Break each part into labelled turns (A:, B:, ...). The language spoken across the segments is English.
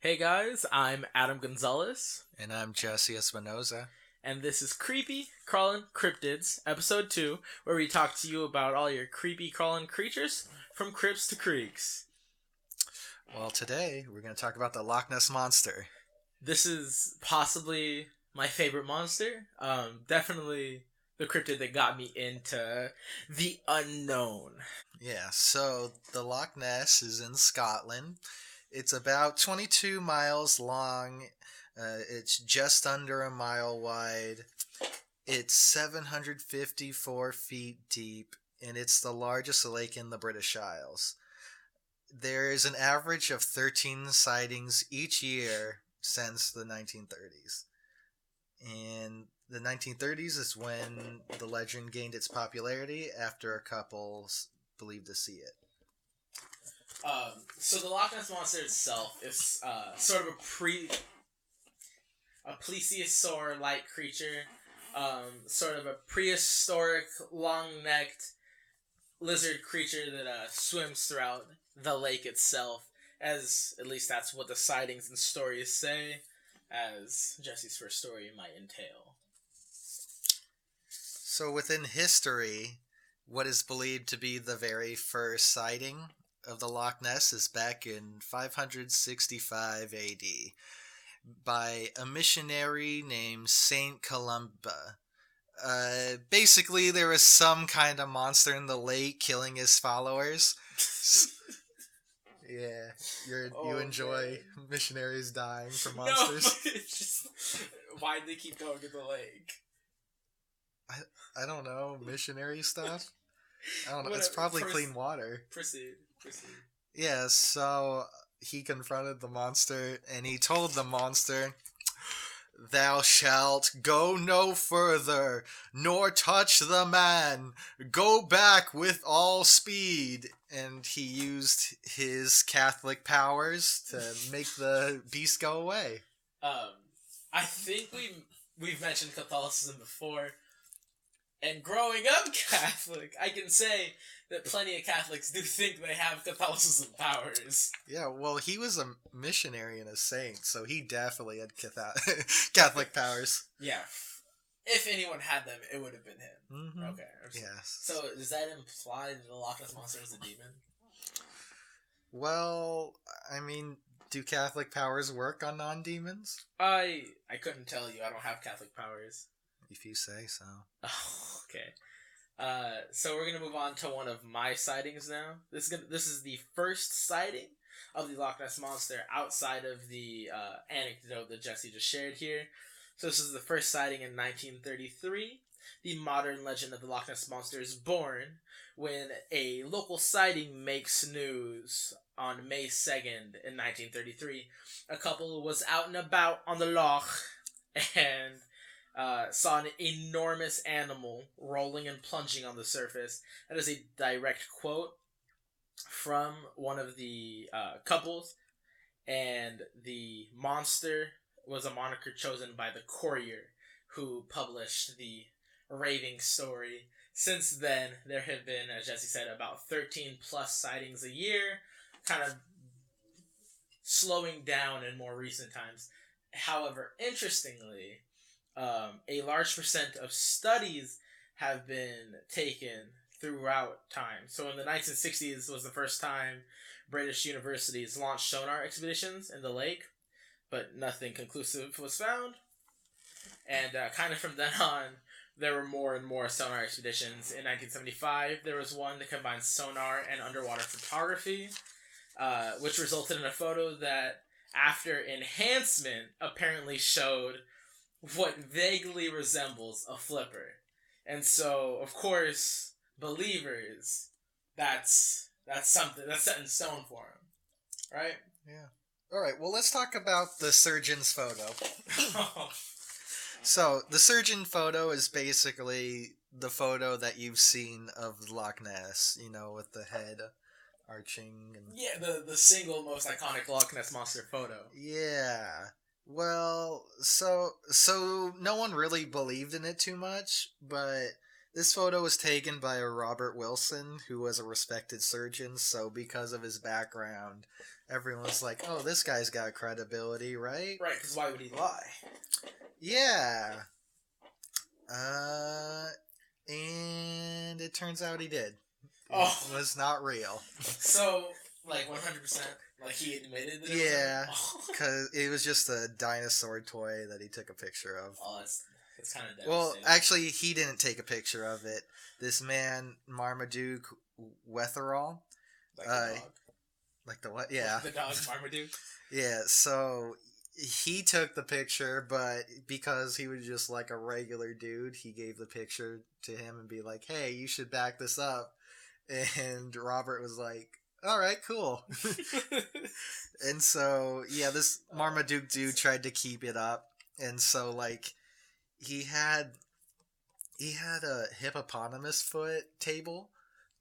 A: Hey guys, I'm Adam Gonzalez,
B: And I'm Jesse Espinoza.
A: and this is Creepy Crawlin Cryptids, Episode 2, where we talk to you about all your creepy crawling creatures from crypts to creeks.
B: Well, today we're going to talk about the Loch Ness Monster.
A: This is possibly my favorite monster. Definitely the cryptid that got me into the unknown.
B: Yeah, so the Loch Ness is in Scotland. It's about 22 miles long. It's just under a mile wide. It's 754 feet deep, and it's the largest lake in the British Isles. There is an average of 13 sightings each year since the 1930s. And the 1930s is when the legend gained its popularity after a couple believed to see it.
A: So the Loch Ness monster itself is sort of a plesiosaur-like creature, sort of a prehistoric, long-necked lizard creature that swims throughout the lake itself. As at least that's what the sightings and stories say, as Jesse's first story might entail.
B: So within history, what is believed to be the very first sighting of the Loch Ness is back in 565 AD by a missionary named Saint Columba. Basically, there was some kind of monster in the lake killing his followers. Yeah, you enjoy missionaries dying from monsters.
A: No, it's just why'd they keep going in the lake?
B: I don't know, missionary stuff. I don't know. It's
A: Whatever.
B: probably clean water.
A: Proceed.
B: Yeah, so he confronted the monster and he told the monster, "Thou shalt go no further, nor touch the man. Go back with all speed." And he used his Catholic powers to make the beast go away.
A: Um, I think we've mentioned Catholicism before, and growing up Catholic, I can say that plenty of Catholics do think they have Catholicism powers.
B: Yeah, well, he was a missionary and a saint, so he definitely had Catholic powers.
A: Yeah. If anyone had them, it would have been him.
B: Mm-hmm.
A: Okay.
B: Yes.
A: So does that imply that the Loch Ness monster is a demon?
B: Well, I mean, do Catholic powers work on non-demons?
A: I couldn't tell you. I don't have Catholic powers.
B: If you say so.
A: Oh, okay. So we're gonna move on to one of my sightings now. This is the first sighting of the Loch Ness monster outside of the anecdote that Jesse just shared here. So this is the first sighting in 1933. The modern legend of the Loch Ness monster is born when a local sighting makes news on May 2nd in 1933. A couple was out and about on the loch and saw an enormous animal rolling and plunging on the surface. That is a direct quote from one of the couples, and the monster was a moniker chosen by the Courier, who published the raving story. Since then, there have been, as Jesse said, about 13 plus sightings a year, kind of slowing down in more recent times. However, interestingly, a large percent of studies have been taken throughout time. So in the 1960s was the first time British universities launched sonar expeditions in the lake, but nothing conclusive was found. And kind of from then on, there were more and more sonar expeditions. In 1975, there was one that combined sonar and underwater photography, which resulted in a photo that, after enhancement, apparently showed what vaguely resembles a flipper. And so, of course, believers, that's something that's set in stone for them, right?
B: Yeah. All right. Well, let's talk about the surgeon's photo. So the surgeon photo is basically the photo that you've seen of Loch Ness. You know, with the head arching and
A: yeah, the single most iconic Loch Ness monster photo.
B: yeah. Well, so no one really believed in it too much, but this photo was taken by a Robert Wilson, who was a respected surgeon. So because of his background, everyone's like, oh, this guy's got credibility, right?
A: Right, because why would he lie?
B: Yeah. And it turns out he did.
A: Oh.
B: It was not real.
A: So, like 100%, like he admitted that.
B: Yeah, because it was just a dinosaur toy that he took a picture of.
A: Oh, that's kind of devastating.
B: Well, actually, he didn't take a picture of it. This man, Marmaduke Wetherall,
A: like the dog.
B: Like the what? Yeah,
A: the dog Marmaduke.
B: Yeah, so he took the picture, but because he was just like a regular dude, he gave the picture to him and be like, "Hey, you should back this up." And Robert was like, "All right, cool." And so, yeah, this Marmaduke dude tried to keep it up, and so like he had a hippopotamus foot table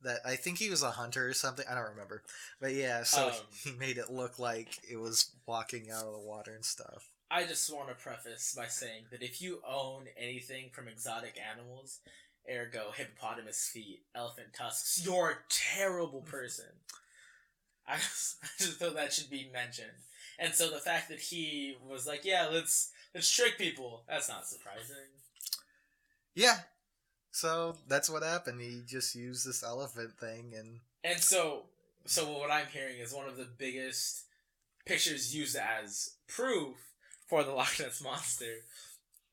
B: that I think he was a hunter or something. I don't remember. But yeah, so he made it look like it was walking out of the water and stuff.
A: I just want to preface by saying that if you own anything from exotic animals, ergo hippopotamus feet, elephant tusks, you're a terrible person. I just feel that should be mentioned. And so the fact that he was like, yeah, let's trick people, that's not surprising.
B: Yeah. So that's what happened. He just used this elephant thing
A: And so what I'm hearing is one of the biggest pictures used as proof for the Loch Ness Monster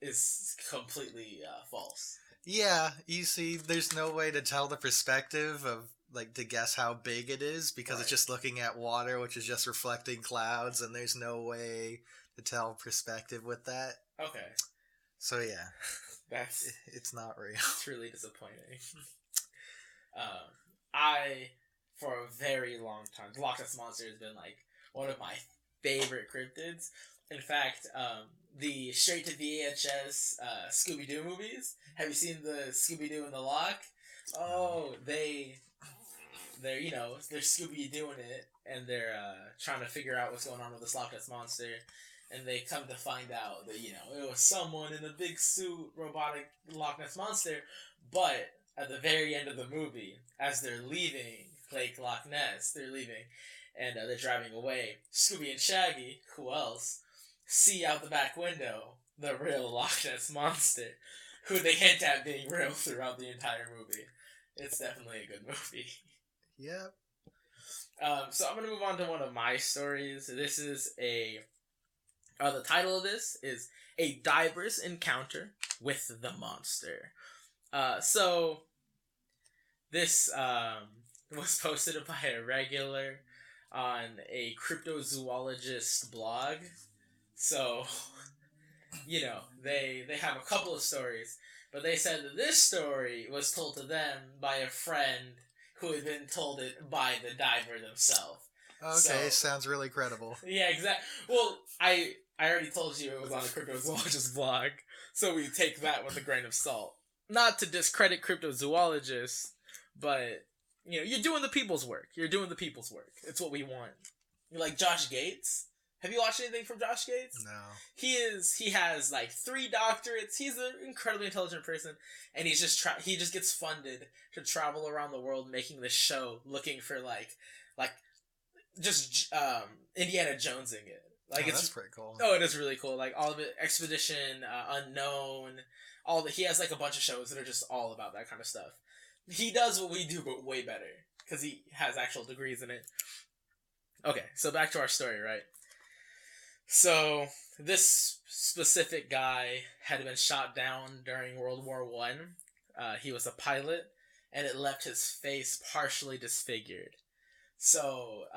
A: is completely false.
B: Yeah, you see, there's no way to tell the perspective of, like, to guess how big it is because It's just looking at water, which is just reflecting clouds, and there's no way to tell perspective with that.
A: Okay.
B: So yeah. It's not real.
A: It's really disappointing. I, for a very long time, the Loch Ness Monster has been like one of my favorite cryptids. In fact, the straight to VHS Scooby-Doo movies. Have you seen the Scooby-Doo and the Loch? Oh, they're Scooby-Dooing it, and they're trying to figure out what's going on with this Loch Ness Monster. And they come to find out that, it was someone in a big suit, robotic Loch Ness Monster. But at the very end of the movie, as they're leaving Lake Loch Ness, they're leaving, and they're driving away, Scooby and Shaggy, who else, see out the back window the real Loch Ness Monster, who they hint at being real throughout the entire movie. It's definitely a good movie.
B: Yep.
A: So I'm going to move on to one of my stories. This is the title of this is A Diver's Encounter with the Monster. So this was posted by a regular on a cryptozoologist blog. So, they have a couple of stories, but they said that this story was told to them by a friend who had been told it by the diver themselves.
B: Okay, sounds really credible.
A: Yeah, exactly. Well, I already told you it was on a cryptozoologist blog, so we take that with a grain of salt. Not to discredit cryptozoologists, but, you're doing the people's work. You're doing the people's work. It's what we want. You're like Josh Gates. Have you watched anything from Josh Gates?
B: No.
A: He has like 3 doctorates. He's an incredibly intelligent person, and he just gets funded to travel around the world making this show, looking for like just Indiana Jonesing it. Like
B: that's pretty cool.
A: Oh, it is really cool. Like all of it, Expedition Unknown, he has like a bunch of shows that are just all about that kind of stuff. He does what we do, but way better because he has actual degrees in it. Okay, so back to our story, right? So this specific guy had been shot down during World War I. He was a pilot, and it left his face partially disfigured. So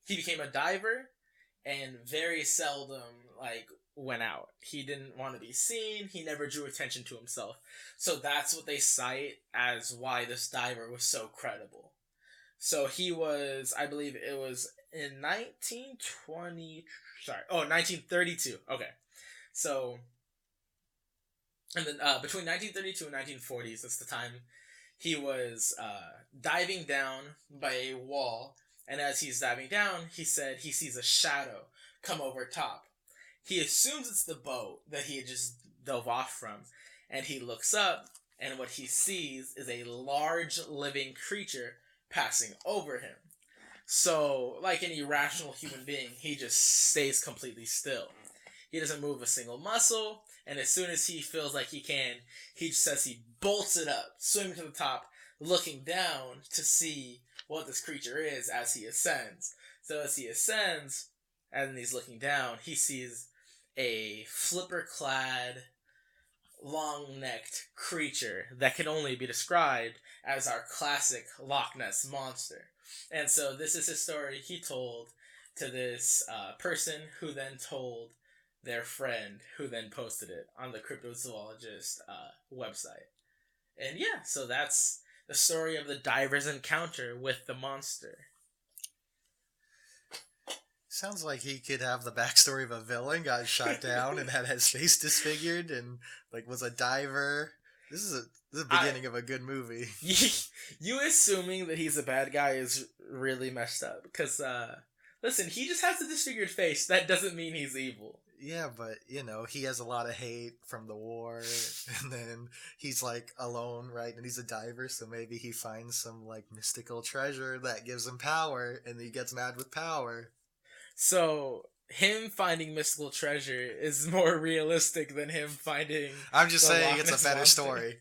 A: he became a diver, and very seldom went out. He didn't want to be seen. He never drew attention to himself. So that's what they cite as why this diver was so credible. So he was, I believe it was in 1932. Okay. So, and then between 1932 and 1940s, that's the time he was diving down by a wall. And as he's diving down, he said he sees a shadow come over top. He assumes it's the boat that he had just dove off from. And he looks up, and what he sees is a large living creature passing over him. So, like any rational human being, he just stays completely still. He doesn't move a single muscle, and as soon as he feels like he can, he just says he bolts it up, swimming to the top, looking down to see what this creature is as he ascends. So as he ascends, and he's looking down, he sees a flipper-clad, long-necked creature that can only be described as our classic Loch Ness monster. And so this is his story he told to this person who then told their friend who then posted it on the cryptozoologist website. And yeah, so that's the story of the diver's encounter with the monster.
B: Sounds like he could have the backstory of a villain, got shot down and had his face disfigured and like was a diver. This is the beginning of a good movie.
A: You assuming that he's a bad guy is really messed up. Because, listen, he just has a disfigured face. That doesn't mean he's evil.
B: Yeah, but, he has a lot of hate from the war, and then he's, like, alone, right? And he's a diver, so maybe he finds some, like, mystical treasure that gives him power, and he gets mad with power.
A: So, him finding mystical treasure is more realistic than him finding...
B: I'm just saying it's a better story.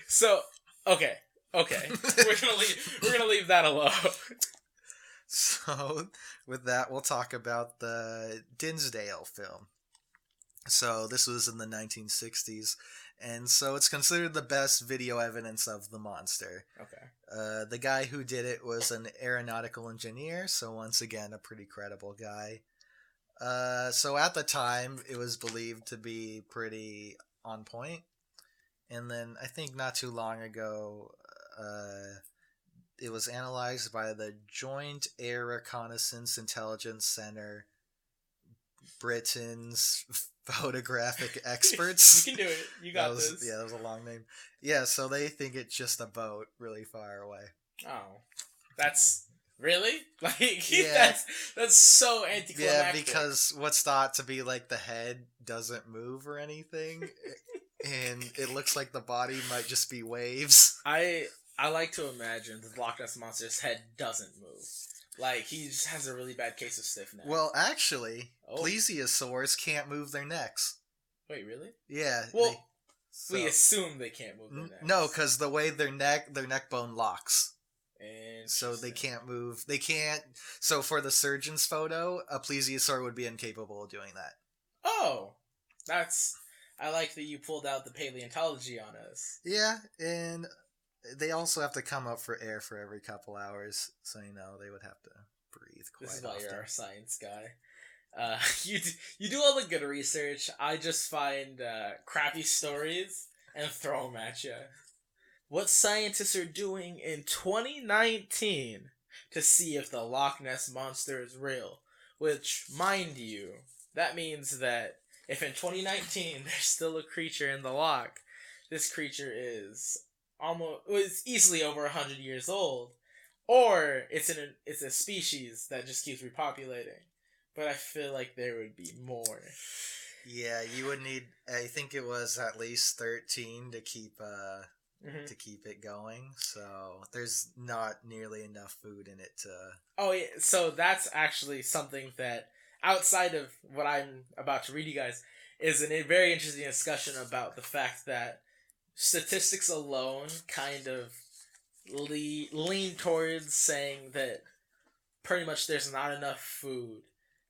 A: So, okay. We're gonna leave that alone.
B: So, with that, we'll talk about the Dinsdale film. So, this was in the 1960s, and so it's considered the best video evidence of the monster.
A: Okay.
B: The guy who did it was an aeronautical engineer, so once again, a pretty credible guy. So, at the time, it was believed to be pretty on point. And then, I think not too long ago, it was analyzed by the Joint Air Reconnaissance Intelligence Center, Britain's photographic experts.
A: You can do it. You got this.
B: Yeah, that was a long name. Yeah, so they think it's just a boat really far away.
A: Oh. That's... Really? Like,
B: yeah.
A: that's so anticlimactic.
B: Yeah, because what's thought to be like the head doesn't move or anything, and it looks like the body might just be waves.
A: I like to imagine the Loch Ness Monster's head doesn't move. Like, he just has a really bad case of stiff neck.
B: Well, actually, plesiosaurs can't move their necks.
A: Wait, really?
B: Yeah.
A: Well, we assume they can't move their necks.
B: No, because the way their neck bone locks. So they can't move. They can't... So for the surgeon's photo, a plesiosaur would be incapable of doing that.
A: Oh! I like that you pulled out the paleontology on us.
B: Yeah, and... They also have to come up for air for every couple hours, so they would have to breathe quite often.
A: This is why you're our science guy. You do all the good research. I just find crappy stories and throw them at you. What scientists are doing in 2019 to see if the Loch Ness Monster is real. Which, mind you, that means that if in 2019 there's still a creature in the loch, this creature is... was easily over 100 years old, or it's a species that just keeps repopulating. But I feel like there would be more.
B: Yeah, you would need. I think it was at least 13 to keep it going. So there's not nearly enough food in it to.
A: Oh yeah, so that's actually something that outside of what I'm about to read you guys is a very interesting discussion about the fact that statistics alone kind of lean towards saying that pretty much there's not enough food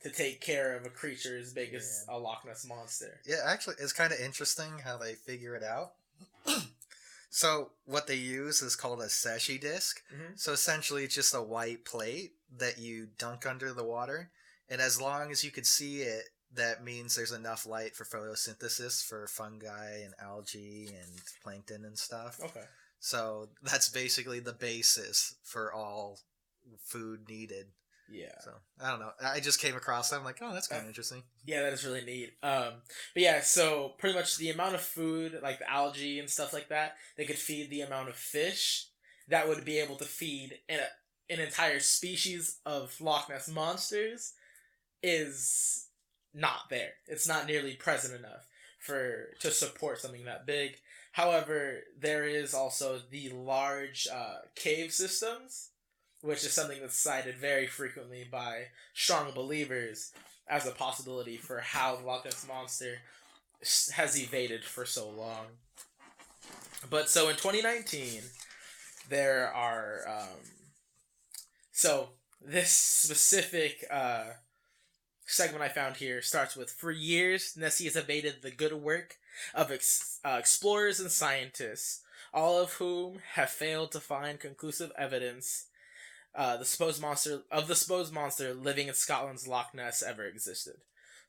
A: to take care of a creature as big as a Loch Ness Monster.
B: Yeah, actually, it's kind of interesting how they figure it out. So what they use is called a Secchi disc. Mm-hmm. So essentially it's just a white plate that you dunk under the water. And as long as you could see it, that means there's enough light for photosynthesis for fungi and algae and plankton and stuff.
A: Okay.
B: So that's basically the basis for all food needed.
A: Yeah.
B: So, I don't know. I just came across that. I'm like, oh, that's kind of interesting.
A: Yeah, that is really neat. But yeah, so pretty much the amount of food, like the algae and stuff like that, they could feed the amount of fish that would be able to feed an entire species of Loch Ness monsters is not there. It's not nearly present enough to support something that big. However, there is also the large cave systems which is something that's cited very frequently by strong believers as a possibility for how the Loch Ness Monster has evaded for so long. But so in 2019, there are so this specific segment I found here starts with, for years, Nessie has evaded the good work of explorers and scientists, all of whom have failed to find conclusive evidence the supposed monster living in Scotland's Loch Ness ever existed.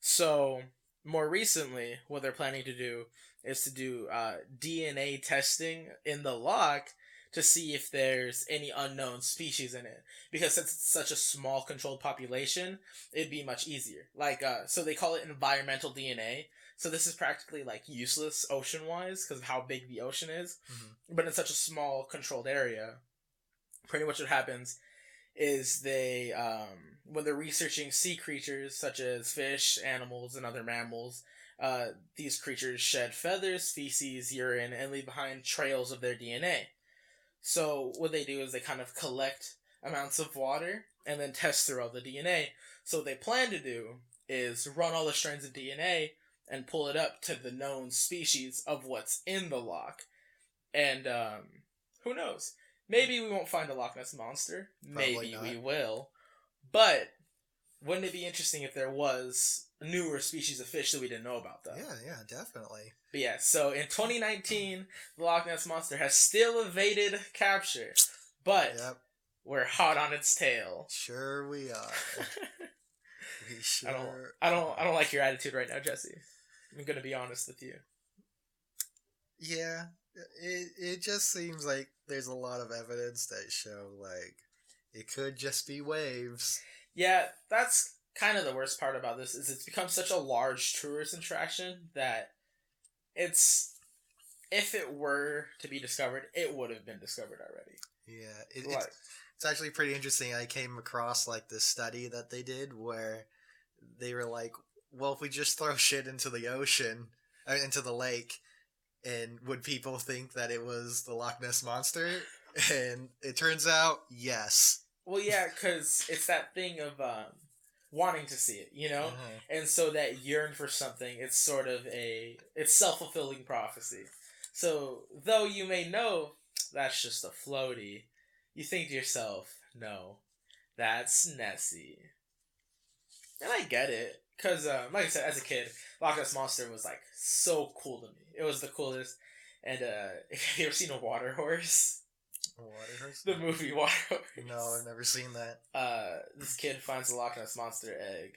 A: So, more recently, what they're planning to do is to do DNA testing in the loch to see if there's any unknown species in it. Because since it's such a small controlled population, it'd be much easier. So they call it environmental DNA. So this is practically like useless ocean-wise because of how big the ocean is. Mm-hmm. But in such a small controlled area, pretty much what happens is they, when they're researching sea creatures such as fish, animals, and other mammals, these creatures shed feathers, feces, urine, and leave behind trails of their DNA. So what they do is they kind of collect amounts of water and then test through all the DNA. So what they plan to do is run all the strands of DNA and pull it up to the known species of what's in the loch. And who knows? Maybe we won't find a Loch Ness Monster. Maybe we will. But wouldn't it be interesting if there was newer species of fish that we didn't know about, though?
B: Yeah, definitely.
A: But yeah, so in 2019, the Loch Ness Monster has still evaded capture, but we're hot on its tail.
B: Sure we are. We sure.
A: I don't like your attitude right now, Jesse. I'm gonna be honest with you.
B: Yeah, it just seems like there's a lot of evidence that show like it could just be waves.
A: Yeah, that's kind of the worst part about this is it's become such a large tourist attraction that it's, if it were to be discovered, it would have been discovered already.
B: Yeah, it's actually pretty interesting. I came across like this study that they did where they were like, well, if we just throw shit into the ocean, into the lake, and would people think that it was the Loch Ness Monster? And it turns out, yes.
A: Well, yeah, because it's that thing of wanting to see it, you know? Uh-huh. And so that yearn for something, it's sort of it's self-fulfilling prophecy. So, though you may know that's just a floaty, you think to yourself, no, that's Nessie. And I get it. Because, like I said, as a kid, Loch Ness Monster was, like, so cool to me. It was the coolest. And, have you ever seen a water horse?
B: A water horse?
A: The movie Water Horse.
B: No, I've never seen that.
A: This kid finds a Loch Ness Monster egg,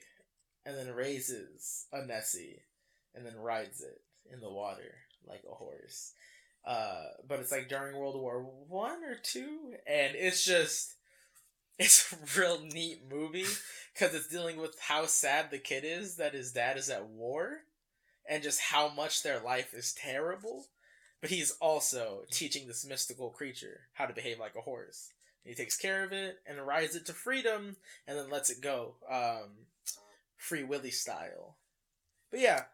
A: and then raises a Nessie, and then rides it in the water like a horse. But it's, like, during World War I or II, and it's a real neat movie because it's dealing with how sad the kid is that his dad is at war and just how much their life is terrible. But he's also teaching this mystical creature how to behave like a horse. He takes care of it and rides it to freedom and then lets it go. Free Willy style. But yeah.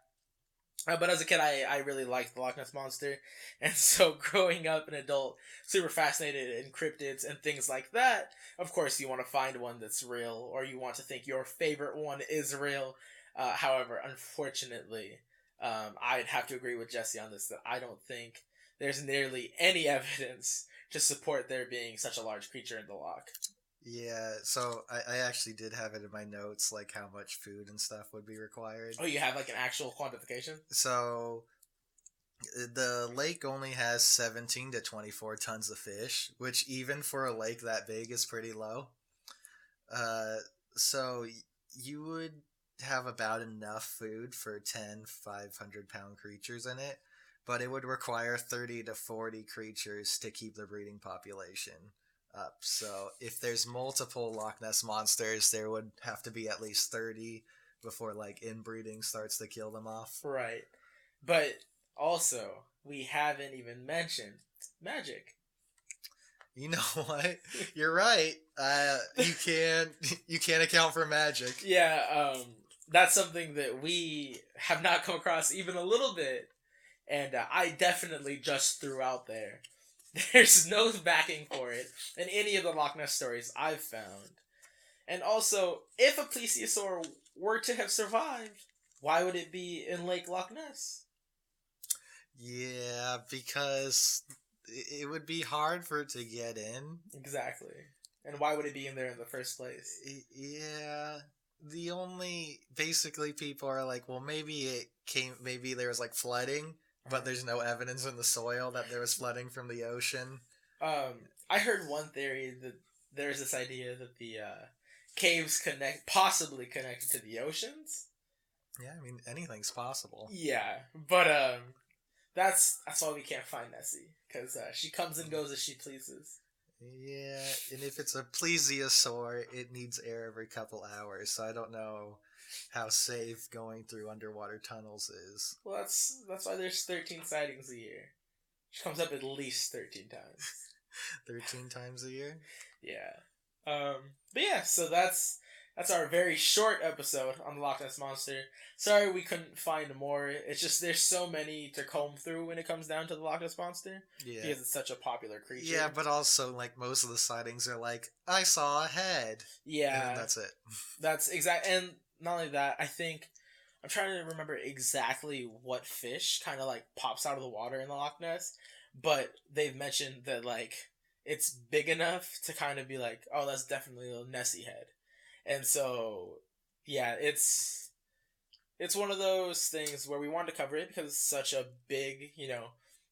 A: But as a kid, I really liked the Loch Ness Monster. And so growing up an adult, super fascinated in cryptids and things like that, of course you want to find one that's real, or you want to think your favorite one is real. However, unfortunately, I'd have to agree with Jesse on this, that I don't think there's nearly any evidence to support there being such a large creature in the loch.
B: Yeah, so I actually did have it in my notes, like how much food and stuff would be required.
A: Oh, you have like an actual quantification?
B: So the lake only has 17 to 24 tons of fish, which even for a lake that big is pretty low. So you would have about enough food for 10 500-pound creatures in it, but it would require 30 to 40 creatures to keep the breeding population up. So if there's multiple Loch Ness Monsters, there would have to be at least 30 before like inbreeding starts to kill them off.
A: Right. But also, we haven't even mentioned magic.
B: You know what? You're right. You can't account for magic.
A: Yeah, that's something that we have not come across even a little bit, and I definitely just threw out there There's no backing for it in any of the Loch Ness stories I've found. And also, if a plesiosaur were to have survived, why would it be in Lake Loch Ness?
B: Yeah, because it would be hard for it to get in.
A: Exactly. And why would it be in there in the first place?
B: Yeah. The only basically people are like, well, maybe there was like flooding, but there's no evidence in the soil that there was flooding from the ocean.
A: I heard one theory that there's this idea that the caves possibly connected to the oceans.
B: Yeah, I mean anything's possible.
A: Yeah, but that's why we can't find Nessie, because she comes and goes as she pleases.
B: Yeah, and if it's a plesiosaur, it needs air every couple hours, so I don't know how safe going through underwater tunnels is.
A: Well, that's why there's 13 sightings a year. She comes up at least 13 times.
B: 13 times a year?
A: Yeah. But yeah, so that's our very short episode on the Loch Ness Monster. Sorry we couldn't find more. It's just there's so many to comb through when it comes down to the Loch Ness Monster.
B: Yeah.
A: Because it's such a popular creature.
B: Yeah, but also, like, most of the sightings are like, I saw a head.
A: Yeah.
B: And that's it.
A: That's exact. And not only that, I think I'm trying to remember exactly what fish kind of like pops out of the water in the Loch Ness, but they've mentioned that like it's big enough to kind of be like, oh, that's definitely a Nessie head. And so, yeah, it's one of those things where we wanted to cover it because it's such a big,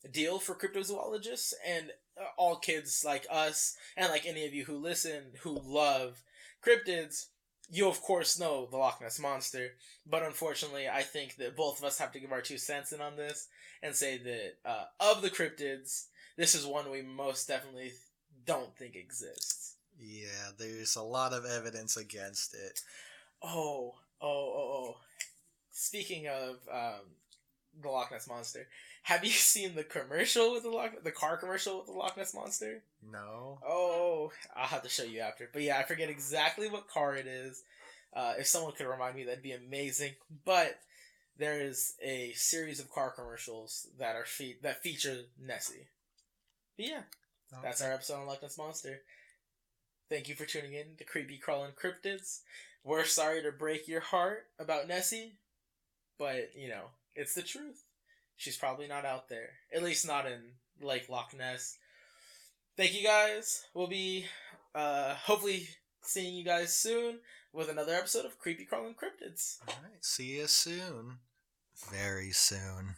A: deal for cryptozoologists and all kids like us and like any of you who listen who love cryptids. You of course know the Loch Ness Monster, but unfortunately, I think that both of us have to give our 2 cents in on this and say that of the cryptids, this is one we most definitely don't think exists.
B: Yeah, there's a lot of evidence against it.
A: Oh. Speaking of the Loch Ness Monster, have you seen the commercial with the car commercial with the Loch Ness Monster?
B: No.
A: Oh, I'll have to show you after. But yeah, I forget exactly what car it is. If someone could remind me, that'd be amazing. But there is a series of car commercials that that feature Nessie. But yeah, okay. That's our episode on Loch Ness Monster. Thank you for tuning in to Creepy Crawlin Cryptids. We're sorry to break your heart about Nessie, but, it's the truth. She's probably not out there. At least not in Lake Loch Ness. Thank you guys. We'll be hopefully seeing you guys soon with another episode of Creepy Crawlin Cryptids.
B: Alright, see you soon. Very soon.